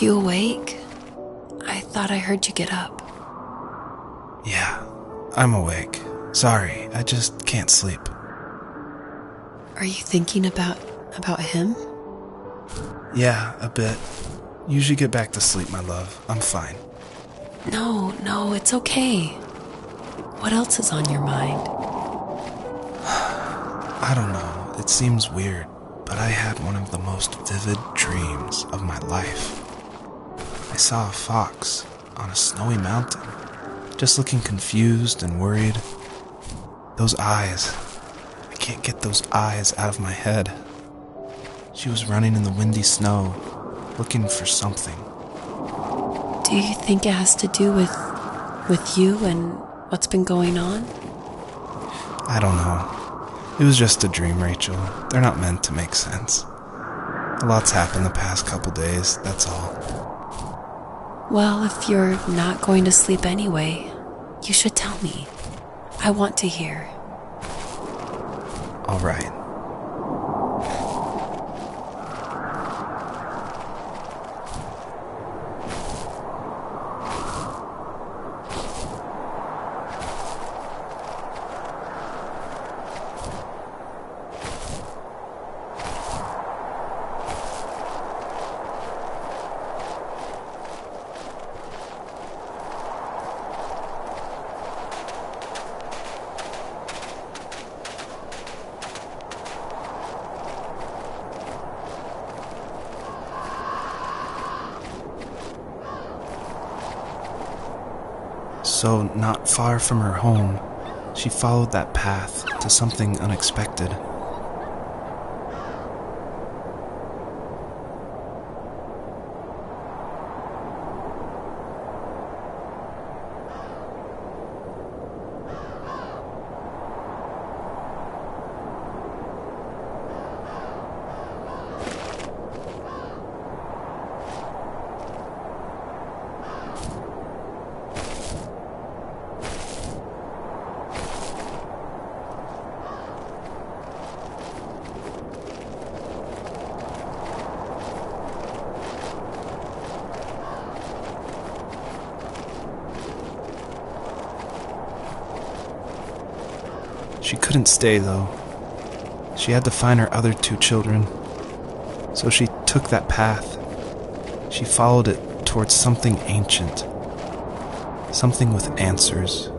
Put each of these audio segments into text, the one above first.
you awake? I thought I heard you get up. Yeah, I'm awake. Sorry, I just can't sleep. Are you thinking about him? Yeah, a bit. Usually get back to sleep, my love. I'm fine. No, it's okay. What else is on your mind? I don't know. It seems weird, but I had one of the most vivid dreams of my life. I saw a fox on a snowy mountain, just looking confused and worried. Those eyes. I can't get those eyes out of my head. She was running in the windy snow, looking for something. Do you think it has to do with you and what's been going on? I don't know. It was just a dream, Rachel. They're not meant to make sense. A lot's happened the past couple days, that's all. Well, if you're not going to sleep anyway, you should tell me. I want to hear. All right. So, not far from her home, she followed that path to something unexpected. She couldn't stay, though. She had to find her other 2 children. So she took that path. She followed it towards something ancient. Something with answers.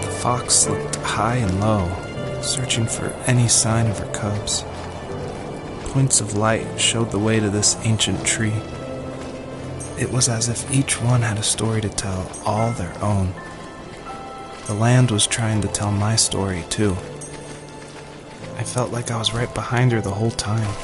The fox looked high and low, searching for any sign of her cubs. Points of light showed the way to this ancient tree. It was as if each one had a story to tell, all their own. The land was trying to tell my story, too. I felt like I was right behind her the whole time.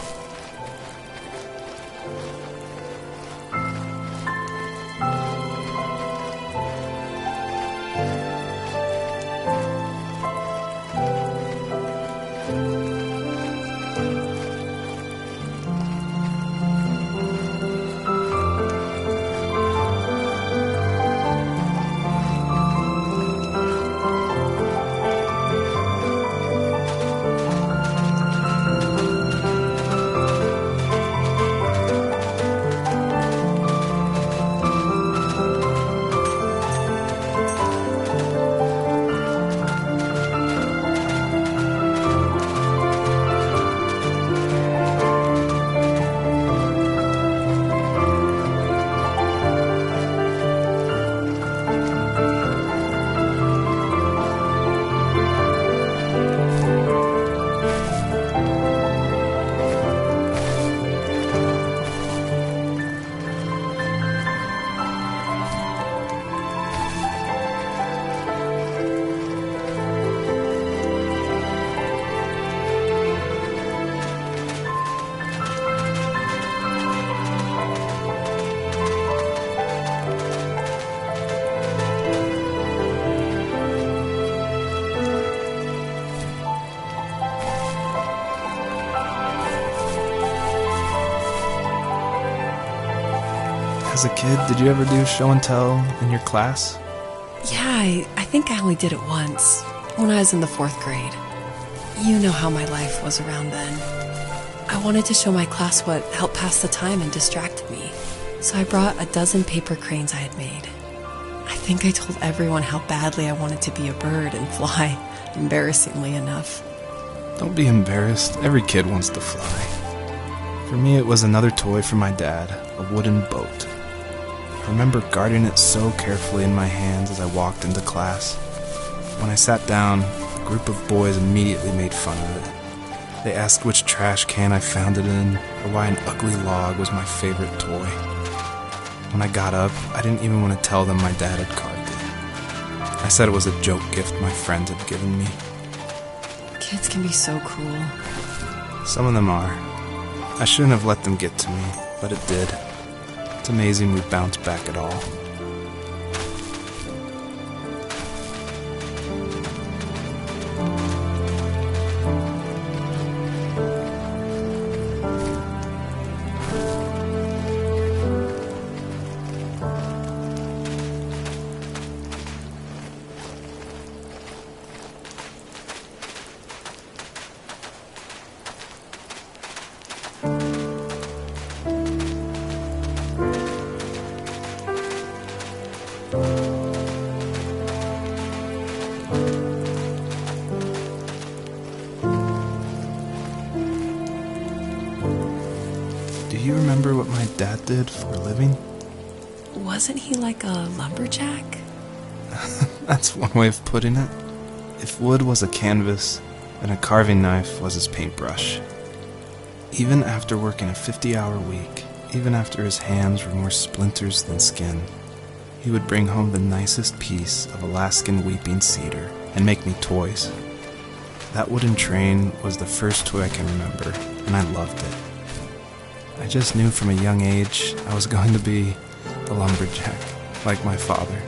As a kid, did you ever do show and tell in your class? Yeah, I think I only did it once, when I was in the 4th grade. You know how my life was around then. I wanted to show my class what helped pass the time and distracted me, so I brought a dozen paper cranes I had made. I think I told everyone how badly I wanted to be a bird and fly, embarrassingly enough. Don't be embarrassed. Every kid wants to fly. For me, it was another toy from my dad, a wooden boat. I remember guarding it so carefully in my hands as I walked into class. When I sat down, a group of boys immediately made fun of it. They asked which trash can I found it in, or why an ugly log was my favorite toy. When I got up, I didn't even want to tell them my dad had carved it. I said it was a joke gift my friend had given me. Kids can be so cruel. Some of them are. I shouldn't have let them get to me, but it did. It's amazing we bounced back at all. Do you remember what my dad did for a living? Wasn't he like a lumberjack? That's one way of putting it. If wood was a canvas, then a carving knife was his paintbrush. Even after working a 50-hour week, even after his hands were more splinters than skin, he would bring home the nicest piece of Alaskan weeping cedar and make me toys. That wooden train was the first toy I can remember, and I loved it. I just knew from a young age I was going to be a lumberjack, like my father.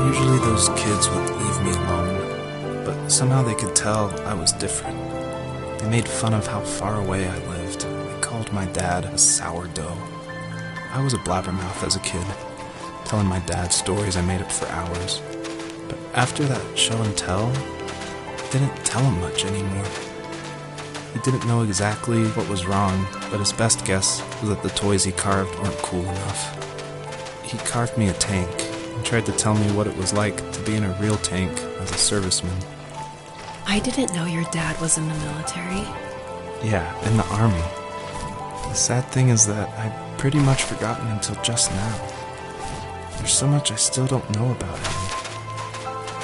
Usually those kids would leave me alone, but somehow they could tell I was different. They made fun of how far away I lived. They called my dad a sourdough. I was a blabbermouth as a kid, telling my dad stories I made up for hours. But after that show and tell, I didn't tell him much anymore. He didn't know exactly what was wrong, but his best guess was that the toys he carved weren't cool enough. He carved me a tank and tried to tell me what it was like to be in a real tank as a serviceman. I didn't know your dad was in the military. Yeah, in the army. The sad thing is that I'd pretty much forgotten until just now. There's so much I still don't know about him.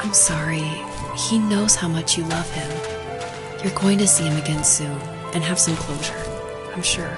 I'm sorry. He knows how much you love him. You're going to see him again soon and have some closure, I'm sure.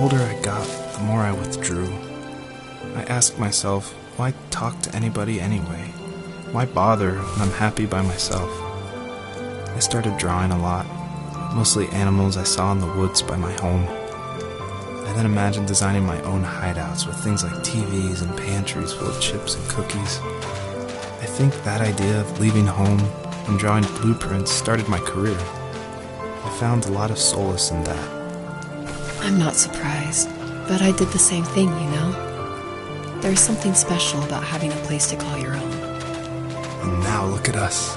older I got, the more I withdrew. I asked myself, why talk to anybody anyway? Why bother when I'm happy by myself? I started drawing a lot, mostly animals I saw in the woods by my home. I then imagined designing my own hideouts with things like TVs and pantries full of chips and cookies. I think that idea of leaving home and drawing blueprints started my career. I found a lot of solace in that. I'm not surprised, but I did the same thing, you know? There's something special about having a place to call your own. And now look at us.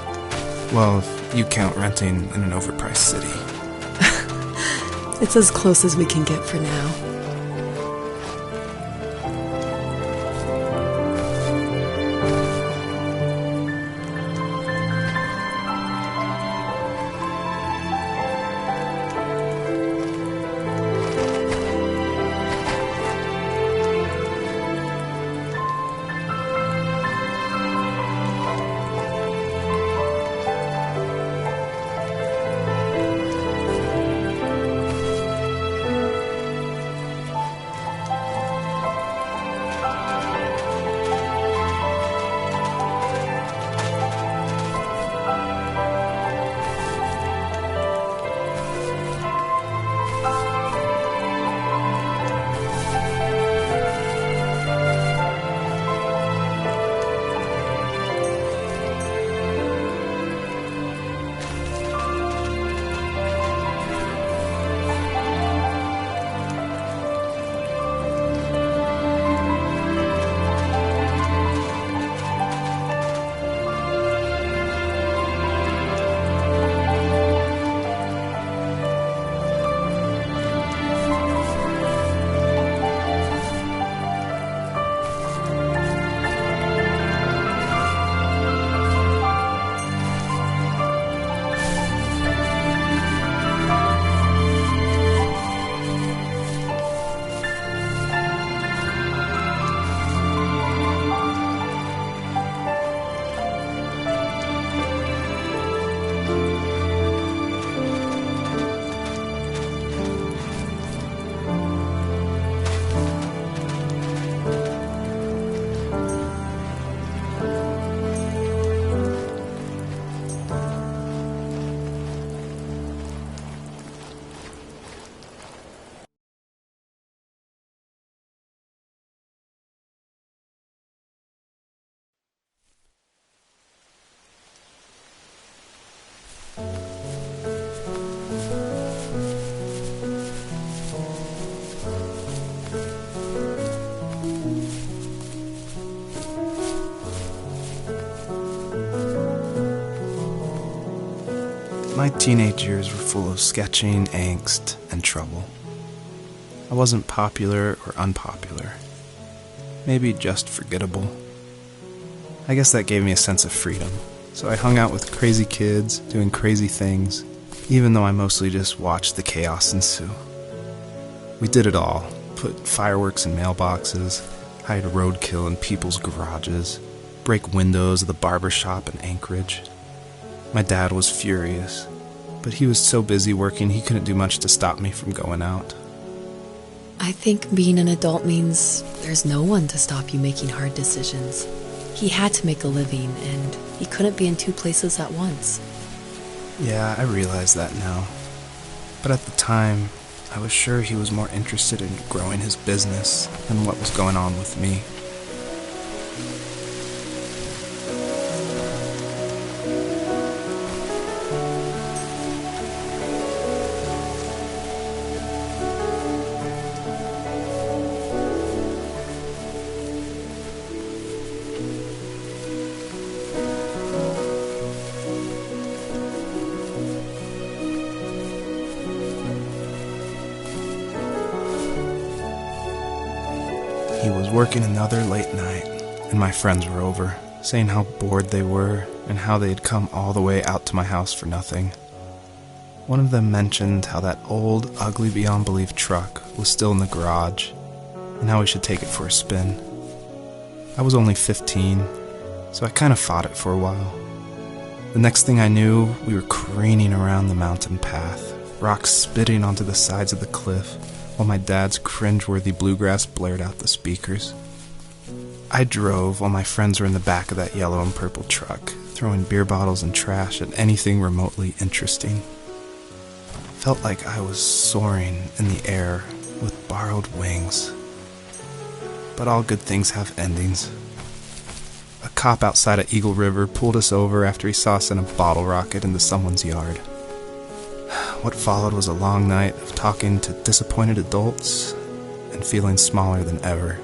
Well, if you count renting in an overpriced city. It's as close as we can get for now. My teenage years were full of sketching, angst, and trouble. I wasn't popular or unpopular. Maybe just forgettable. I guess that gave me a sense of freedom. So I hung out with crazy kids, doing crazy things, even though I mostly just watched the chaos ensue. We did it all. Put fireworks in mailboxes, hide roadkill in people's garages, break windows of the barber shop in Anchorage. My dad was furious, but he was so busy working he couldn't do much to stop me from going out. I think being an adult means there's no one to stop you making hard decisions. He had to make a living, and he couldn't be in two places at once. Yeah, I realize that now. But at the time, I was sure he was more interested in growing his business than what was going on with me. He was working another late night, and my friends were over, saying how bored they were and how they had come all the way out to my house for nothing. One of them mentioned how that old, ugly beyond belief truck was still in the garage, and how we should take it for a spin. I was only 15, so I kind of fought it for a while. The next thing I knew, we were careening around the mountain path, rocks spitting onto the sides of the cliff, while my dad's cringeworthy bluegrass blared out the speakers. I drove while my friends were in the back of that yellow and purple truck, throwing beer bottles and trash at anything remotely interesting. Felt like I was soaring in the air with borrowed wings. But all good things have endings. A cop outside of Eagle River pulled us over after he saw us in a bottle rocket into someone's yard. What followed was a long night of talking to disappointed adults and feeling smaller than ever.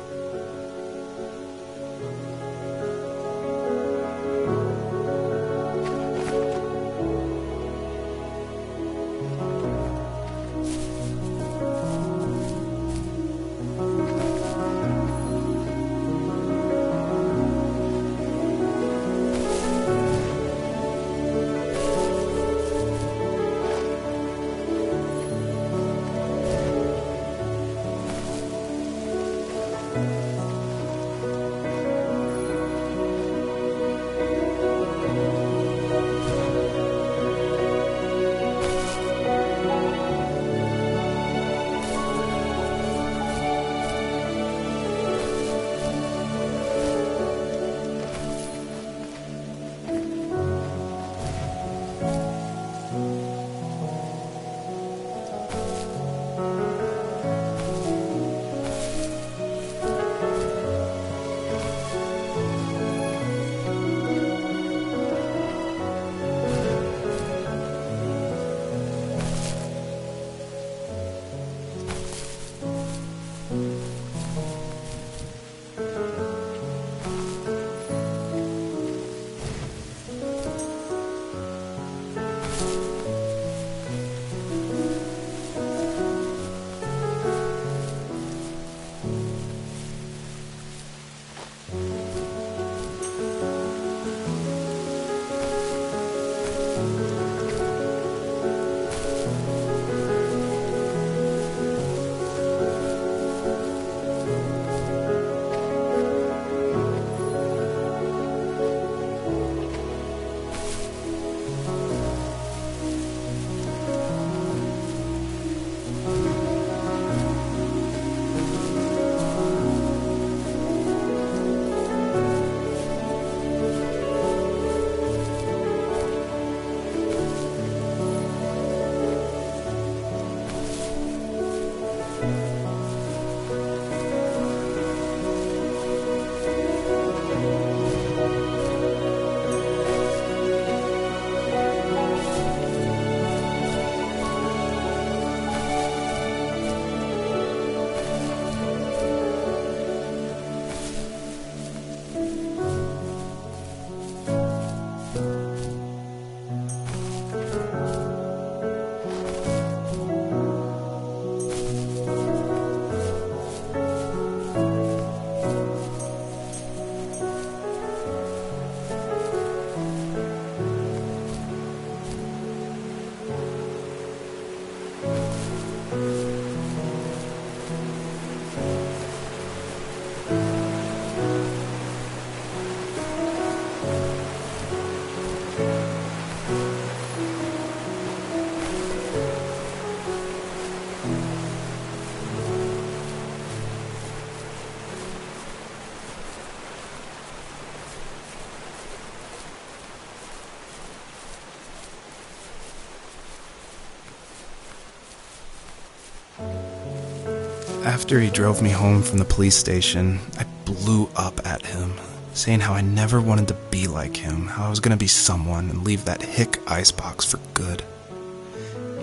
After he drove me home from the police station, I blew up at him, saying how I never wanted to be like him, how I was going to be someone and leave that hick icebox for good.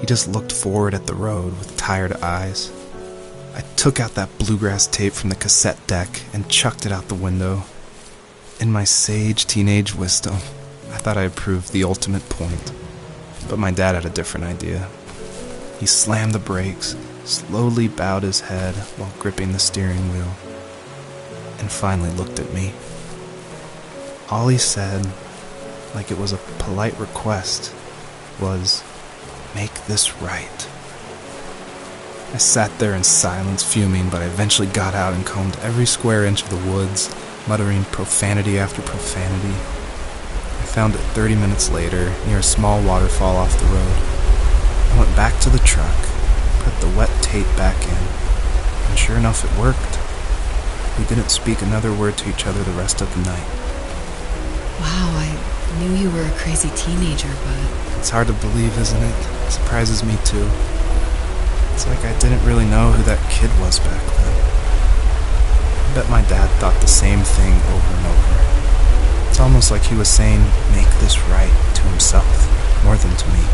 He just looked forward at the road with tired eyes. I took out that bluegrass tape from the cassette deck and chucked it out the window. In my sage teenage wisdom, I thought I had proved the ultimate point. But my dad had a different idea. He slammed the brakes, slowly bowed his head while gripping the steering wheel, and finally looked at me. All he said, like it was a polite request, was, "Make this right." I sat there in silence, fuming, but I eventually got out and combed every square inch of the woods, muttering profanity after profanity. I found it 30 minutes later, near a small waterfall off the road. I went back to the truck, put the wet tape back in, and sure enough, it worked. We didn't speak another word to each other the rest of the night. Wow, I knew you were a crazy teenager, but... It's hard to believe, isn't it? It surprises me too. It's like I didn't really know who that kid was back then. I bet my dad thought the same thing over and over. It's almost like he was saying, make this right, to himself, more than to me.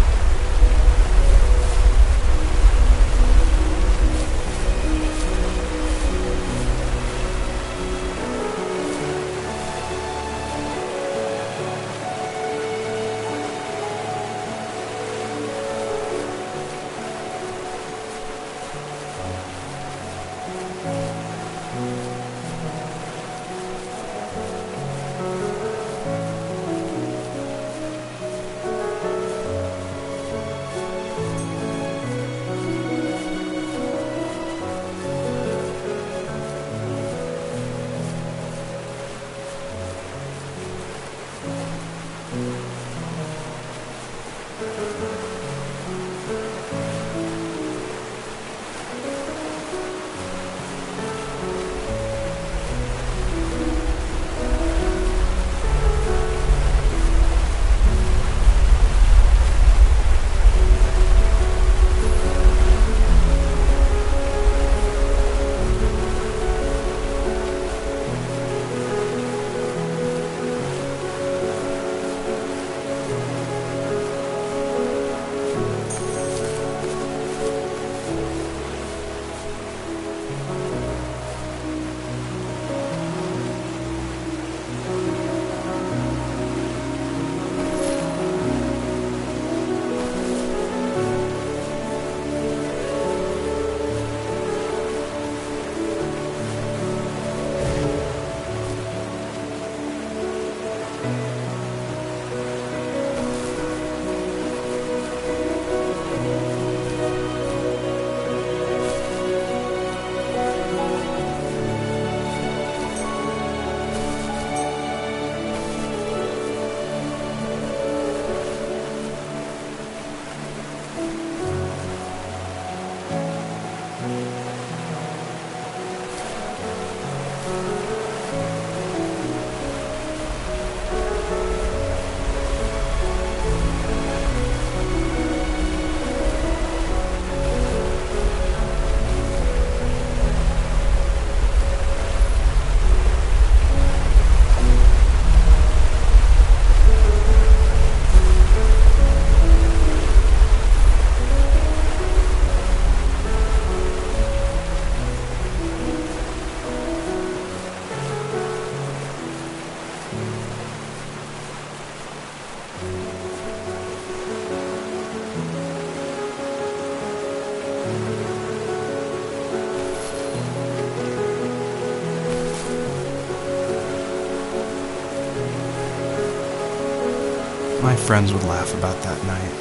My friends would laugh about that night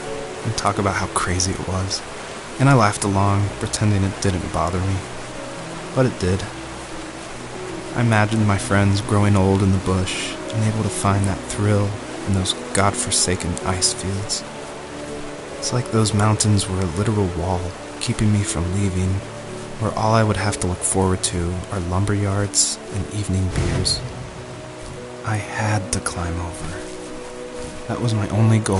and talk about how crazy it was, and I laughed along, pretending it didn't bother me. But it did. I imagined my friends growing old in the bush and able to find that thrill in those godforsaken ice fields. It's like those mountains were a literal wall keeping me from leaving, where all I would have to look forward to are lumber yards and evening beers. I had to climb over. That was my only goal